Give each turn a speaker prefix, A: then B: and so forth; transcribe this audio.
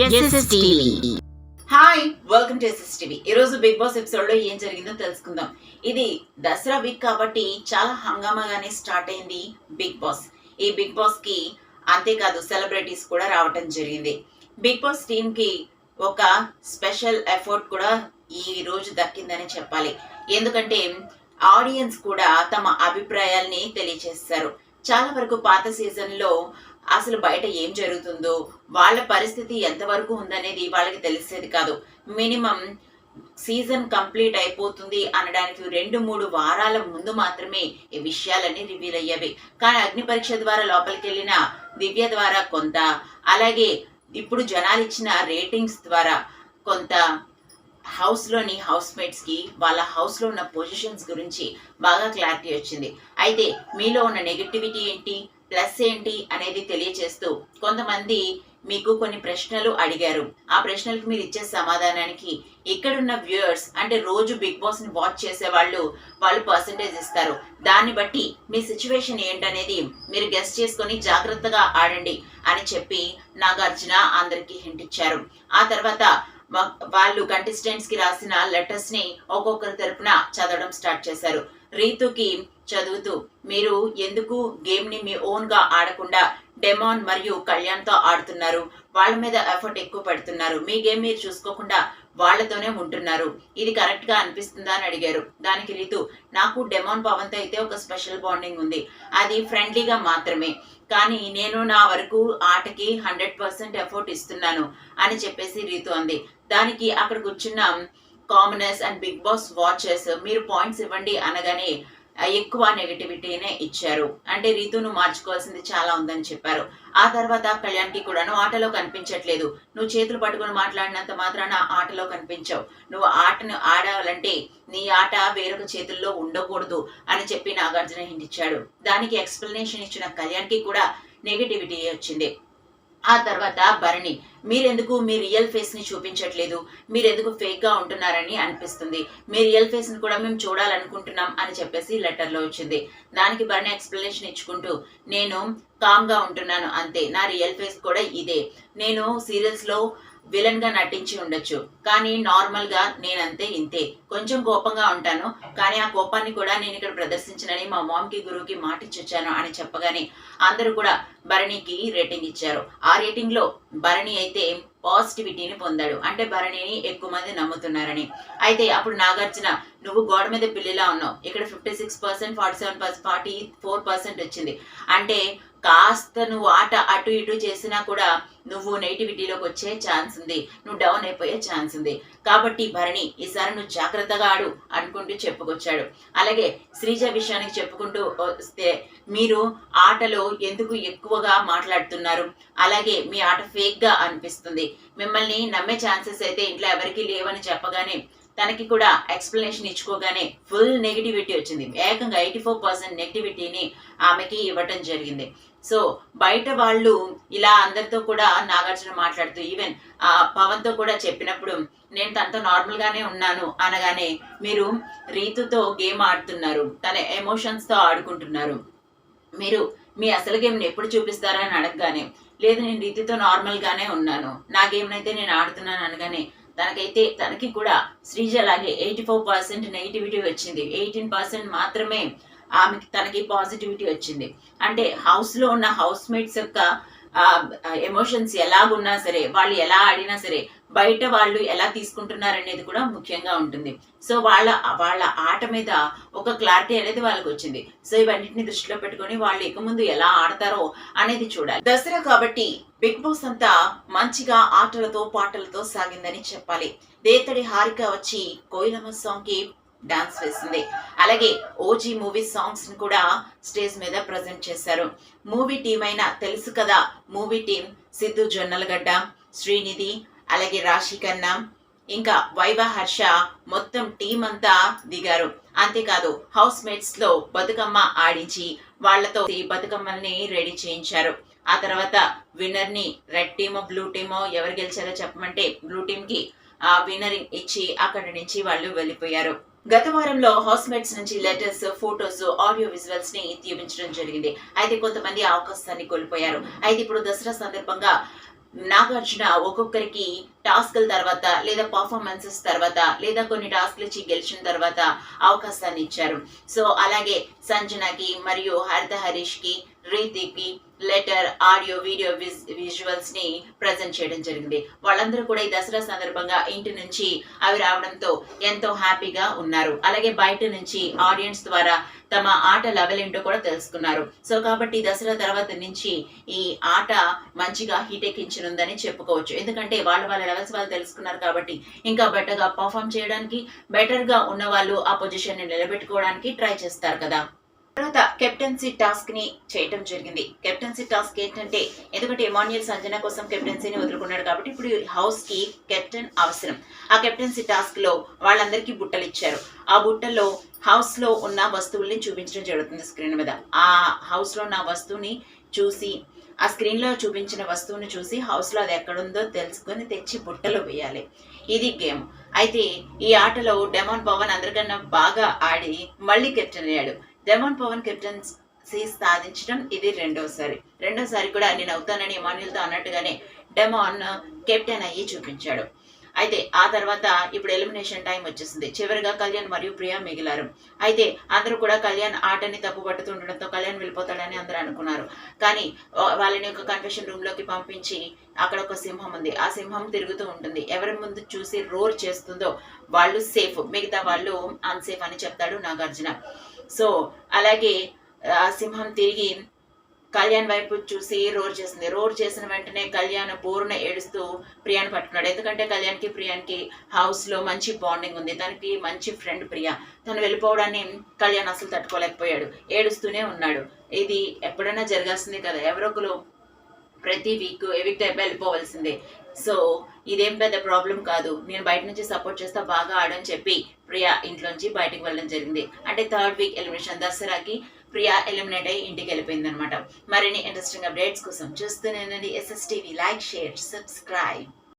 A: SSTV. Hi, welcome to SSTV. ఈ రోజు big boss episode లో ఏం జరిగిందో తెలుసుకుందాం. ఇది దసరా వీక్ కాబట్టి చాలా హంగామాగానే స్టార్ట్ అయింది బిగ్ బాస్. ఈ బిగ్ బాస్ కి అంతేకాదు సెలబ్రిటీస్ కూడా రావటం జరిగింది. బిగ్ బాస్ టీమ్ కి ఒక స్పెషల్ ఎఫర్ట్ కూడా ఈ రోజు దక్కిందని చెప్పాలి. ఎందుకంటే ఆడియన్స్ కూడా తమ అభిప్రాయాల్ని తెలియజేస్తారు. చాలా వరకు పాత సీజన్ లో అసలు బయట ఏం జరుగుతుందో, వాళ్ళ పరిస్థితి ఎంతవరకు ఉందనేది వాళ్ళకి తెలిసేది కాదు. మినిమం సీజన్ కంప్లీట్ అయిపోతుంది అనడానికి 2-3 వారాల ముందు మాత్రమే ఈ విషయాలన్నీ రివీల్ అయ్యేవి. కానీ అగ్ని పరీక్ష ద్వారా లోపలికి వెళ్ళిన దివ్య ద్వారా కొంత, అలాగే ఇప్పుడు జనాలు ఇచ్చిన రేటింగ్స్ ద్వారా కొంత, హౌస్ లోని హౌస్ మేట్స్ కి వాళ్ళ హౌస్ లో ఉన్న పొజిషన్స్ గురించి బాగా క్లారిటీ వచ్చింది. అయితే మీలో ఉన్న నెగటివిటీ ఏంటి, ప్లస్ ఏంటి అనేది తెలియచేస్తూ కొంతమంది మీకు కొన్ని ప్రశ్నలు అడిగారు. ఆ ప్రశ్నలకు మీరు ఇచ్చే సమాధానానికి ఇక్కడున్న వ్యూయర్స్, అంటే రోజు బిగ్ బాస్ ని వాచ్ చేసే వాళ్ళు పర్సంటేజ్ ఇస్తారు. దాన్ని బట్టి మీ సిచ్యువేషన్ ఏంటనేది మీరు గెస్ట్ చేసుకొని జాగ్రత్తగా ఆడండి అని చెప్పి నాగార్జున అందరికీ హింట్ ఇచ్చారు. ఆ తర్వాత వాళ్ళు కంటెస్టెంట్స్ కి రాసిన లెటర్స్ ని ఒక్కొక్కరి తరపున చదవడం స్టార్ట్ చేశారు. రీతుకి చదువుతూ, మీరు ఎందుకు గేమ్ ని మీ ఓన్ గా ఆడకుండా డెమాన్ మరియు కళ్యాణ్ తో ఆడుతున్నారు, వాళ్ళ మీద ఎఫర్ట్ ఎక్కువ పెడుతున్నారు, మీ గేమ్ మీరు చూసుకోకుండా వాళ్ళతోనే ఉంటున్నారు, ఇది కరెక్ట్ గా అనిపిస్తుందా అని అడిగారు. దానికి రీతు, నాకు డెమాన్ పవన్ తో అయితే ఒక స్పెషల్ బాండింగ్ ఉంది, అది ఫ్రెండ్లీగా మాత్రమే, కానీ నేను నా వరకు ఆటకి 100% ఎఫర్ట్ ఇస్తున్నాను అని చెప్పేసి రీతు అంది. దానికి అక్కడ కూర్చున్న commoners and Bigg Boss watchers మీరు పాయింట్స్ ఇవ్వండి అనగానే ఎక్కువ నెగటివిటీనే ఇచ్చారు. అంటే రీతును మార్చుకోవాల్సింది చాలా ఉందని చెప్పారు. ఆ తర్వాత కళ్యాణ్ కి కూడాను ఆటలో కనిపించట్లేదు, నువ్వు చేతులు పట్టుకుని మాట్లాడినంత మాత్రాన ఆటలో కనిపించావు, నువ్వు ఆటను ఆడాలంటే నీ ఆట వేరొక చేతుల్లో ఉండకూడదు అని చెప్పి నాగార్జున హింట్ ఇచ్చాడు. దానికి ఎక్స్ప్లెనేషన్ ఇచ్చిన కళ్యాణ్ కి కూడా నెగటివిటీ వచ్చింది. ఆ తర్వాత భరణి, మీరెందుకు మీ రియల్ ఫేస్ ని చూపించట్లేదు, మీరెందుకు ఫేక్ గా ఉంటున్నారని అనిపిస్తుంది, మీ రియల్ ఫేస్ ని కూడా మేము చూడాలనుకుంటున్నాం అని చెప్పేసి లెటర్ లో వచ్చింది. దానికి భరణి ఎక్స్ప్లెనేషన్ ఇచ్చుకుంటూ, నేను కామ్ గా ఉంటున్నాను అంతే, నా రియల్ ఫేస్ కూడా ఇదే, నేను సీరియల్స్ లో విలన్ గా నటించి ఉండొచ్చు, కానీ నార్మల్ గా నేనంతే ఇంతే, కొంచెం కోపంగా ఉంటాను, కానీ ఆ కోపాన్ని కూడా నేను ఇక్కడ ప్రదర్శించనని మా మామ్ కి గురువుకి మాట ఇచ్చొచ్చాను అని చెప్పగానే అందరూ కూడా భరణికి రేటింగ్ ఇచ్చారు. ఆ రేటింగ్ లో భరణి అయితే పాజిటివిటీని పొందాడు, అంటే భరణిని ఎక్కువ మంది నమ్ముతున్నారని. అయితే అప్పుడు నాగార్జున, నువ్వు గోడ మీద పిల్లిలా ఉన్నావు, ఇక్కడ 56%, 47%, 44% వచ్చింది, అంటే కాస్త నువ్వు ఆట అటు ఇటు చేసినా కూడా నువ్వు నెగిటివిటీలోకి వచ్చే ఛాన్స్ ఉంది, నువ్వు డౌన్ అయిపోయే ఛాన్స్ ఉంది, కాబట్టి భరణి ఈసారి నువ్వు జాగ్రత్తగా ఆడు అనుకుంటూ చెప్పుకొచ్చాడు. అలాగే శ్రీజ విషయానికి చెప్పుకుంటూ వస్తే, మీరు ఆటలో ఎందుకు ఎక్కువగా మాట్లాడుతున్నారు, అలాగే మీ ఆట ఫేక్ గా అనిపిస్తుంది, మిమ్మల్ని నమ్మే ఛాన్సెస్ అయితే ఇంట్లో ఎవరికీ లేవని చెప్పగానే తనకి కూడా ఎక్స్ప్లెనేషన్ ఇచ్చుకోగానే ఫుల్ నెగిటివిటీ వచ్చింది. ఏకంగా 84% నెగిటివిటీని ఆమెకి ఇవ్వటం జరిగింది. సో బయట వాళ్ళు ఇలా అందరితో కూడా నాగార్జున మాట్లాడుతూ, ఈవెన్ పవన్ తో కూడా చెప్పినప్పుడు, నేను తనతో నార్మల్ గానే ఉన్నాను అనగానే, మీరు రీతుతో గేమ్ ఆడుతున్నారు, తన ఎమోషన్స్ తో ఆడుకుంటున్నారు, మీరు మీ అసలు గేమ్ ని ఎప్పుడు చూపిస్తారా అని అడగగానే, లేదు నేను రీతితో నార్మల్ గానే ఉన్నాను, నా గేమ్ అయితే నేను ఆడుతున్నాను అనగానే తనకి కూడా శ్రీజ లాగే 84% నెగిటివిటీ వచ్చింది, 18% మాత్రమే తనకి పాజిటివిటీ వచ్చింది. అంటే హౌస్ లో ఉన్న హౌస్ మేట్స్ యొక్క ఎమోషన్స్ ఎలాగున్నా సరే, వాళ్ళు ఎలా ఆడినా సరే, బయట వాళ్ళు ఎలా తీసుకుంటున్నారనేది కూడా ముఖ్యంగా ఉంటుంది. సో వాళ్ళ ఆట మీద ఒక క్లారిటీ అనేది వాళ్ళకి వచ్చింది. సో ఇవన్నిటిని దృష్టిలో పెట్టుకుని వాళ్ళు ఇక ముందు ఎలా ఆడతారో అనేది చూడాలి. దసరా కాబట్టి బిగ్ బాస్ అంతా మంచిగా ఆటలతో పాటలతో సాగిందని చెప్పాలి. దేతడి హారిక వచ్చి కోయిలమ్మ సాంగ్ కి డాన్స్ వేసింది. అలాగే ఓజీ మూవీ సాంగ్స్ ని కూడా స్టేజ్ మీద ప్రజెంట్ చేశారు. మూవీ టీం అయినా తెలుసు కదా, మూవీ టీం సిద్ధు జొన్నలగడ్డ, శ్రీనిధి, అలాగే రాశి కన్నా, ఇంకా వైవ హర్ష, మొత్తం టీం అంతా దిగారు. అంతేకాదు హౌస్ మేట్స్ లో బతుకమ్మ ఆడించి వాళ్లతో బతుకమ్మల్ని రెడీ చేయించారు. ఆ తర్వాత విన్నర్ ని రెడ్ టీమో బ్లూ టీమో ఎవరు గెలిచారో చెప్పమంటే బ్లూ టీం కి విన్నర్ ఇచ్చి అక్కడి నుంచి వాళ్ళు వెళ్ళిపోయారు. గత వారంలో హౌస్ మేట్స్ నుంచి లెటర్స్, ఫోటోస్, ఆడియో విజువల్స్ ని చూపించడం జరిగింది. అయితే కొంతమంది అవకాశాన్ని కోల్పోయారు. అయితే ఇప్పుడు దసరా సందర్భంగా నాగార్జున ఒక్కొక్కరికి టాస్క్ల తర్వాత లేదా పర్ఫార్మెన్సెస్ తర్వాత లేదా కొన్ని టాస్క్లు ఇచ్చి గెలిచిన తర్వాత అవకాశాన్ని ఇచ్చారు. సో అలాగే సంజనకి మరియు హరిత హరీష్ కి, రీతికి లెటర్, ఆడియో, వీడియో, విజువల్స్ ని ప్రజెంట్ చేయడం జరిగింది. వాళ్ళందరూ కూడా ఈ దసరా సందర్భంగా ఇంటి నుంచి అవి రావడంతో ఎంతో హ్యాపీగా ఉన్నారు. అలాగే బయట నుంచి ఆడియన్స్ ద్వారా తమ ఆట లెవెల్ ఏంటో కూడా తెలుసుకున్నారు. సో కాబట్టి దసరా తర్వాత నుంచి ఈ ఆట మంచిగా హిట్ ఎక్కించనుందని చెప్పుకోవచ్చు. ఎందుకంటే వాళ్ళ లెవెల్స్ వాళ్ళు తెలుసుకున్నారు కాబట్టి ఇంకా బెటర్ గా పర్ఫామ్ చేయడానికి, బెటర్ గా ఉన్న వాళ్ళు ఆ పొజిషన్ ని నిలబెట్టుకోవడానికి ట్రై చేస్తారు కదా. తర్వాత కెప్టెన్సీ టాస్క్ ని చేయటం జరిగింది. కెప్టెన్సీ టాస్క్ ఏంటంటే, ఎందుకంటే ఎమాన్యుయల్ సంజన కోసం కెప్టెన్సీని వదులుకున్నాడు కాబట్టి ఇప్పుడు హౌస్ కి కెప్టెన్ అవసరం. ఆ కెప్టెన్సీ టాస్క్ లో వాళ్ళందరికీ బుట్టలు ఇచ్చారు. ఆ బుట్టల్లో హౌస్ లో ఉన్న వస్తువుల్ని చూపించడం జరుగుతుంది స్క్రీన్ మీద. ఆ హౌస్ లో ఉన్న వస్తువుని చూసి, ఆ స్క్రీన్ లో చూపించిన వస్తువుని చూసి హౌస్ లో అది ఎక్కడుందో తెలుసుకొని తెచ్చి బుట్టలో వేయాలి. ఇది గేమ్. అయితే ఈ ఆటలో డెమాన్ పవన్ అందరికన్నా బాగా ఆడి మళ్ళీ కెప్టెన్ అయ్యాడు. డెమాన్ పవన్ కెప్టెన్సీ సాధించడం ఇది రెండోసారి కూడా నేను అవుతానని ఎమాన్యుయల్తో అన్నట్టుగానే డెమాన్ కెప్టెన్ అయ్యి చూపించాడు. అయితే ఆ తర్వాత ఇప్పుడు ఎలిమినేషన్ టైం వచ్చేసింది. చివరిగా కళ్యాణ్ మరియు ప్రియా మిగిలారు. అయితే అందరూ కూడా కళ్యాణ్ ఆటని తప్పు పట్టుతుండడంతో కళ్యాణ్ వెళ్ళిపోతాడని అందరూ అనుకున్నారు. కానీ వాళ్ళని ఒక కన్ఫెషన్ రూమ్ లోకి పంపించి అక్కడ ఒక సింహం ఉంది. ఆ సింహం తిరుగుతూ ఉంటుంది. ఎవరి ముందు చూసి రోర్ చేస్తుందో వాళ్ళు సేఫ్, మిగతా వాళ్ళు అన్సేఫ్ అని చెప్తాడు నాగార్జున. సో అలాగే ఆ సింహం తిరిగి కళ్యాణ్ వైపు చూసి రోర్ చేసిన వెంటనే కళ్యాణ్ పూర్ణ ఏడుస్తూ ప్రియాని పట్టుకున్నాడు. ఎందుకంటే కళ్యాణ్కి ప్రియానికి హౌస్ లో మంచి బాండింగ్ ఉంది. తనకి మంచి ఫ్రెండ్ ప్రియా. తను వెళ్ళిపోవడాన్ని కళ్యాణ్ అసలు తట్టుకోలేకపోయాడు. ఏడుస్తూనే ఉన్నాడు. ఇది ఎప్పుడైనా జరగాల్సిందే కదా, ఎవరొకరు ప్రతి వీక్ ఎవిక్ట్ అయిపోయి వెళ్ళిపోవలసిందే. సో ఇదేం పెద్ద ప్రాబ్లం కాదు, నేను బయట నుంచి సపోర్ట్ చేస్తా, బాగా ఆడని చెప్పి ప్రియా ఇంట్లోంచి బయటకు వెళ్ళడం జరిగింది. అంటే థర్డ్ వీక్ ఎలిమినేషన్ దసరాకి ప్రియా ఎలిమినేట్ అయ్యి ఇంటికి వెళ్ళిపోయింది అనమాట. మరిన్ని ఇంట్రెస్టింగ్ అప్డేట్స్ కోసం చూస్తూనే SSTV. Like, share, subscribe.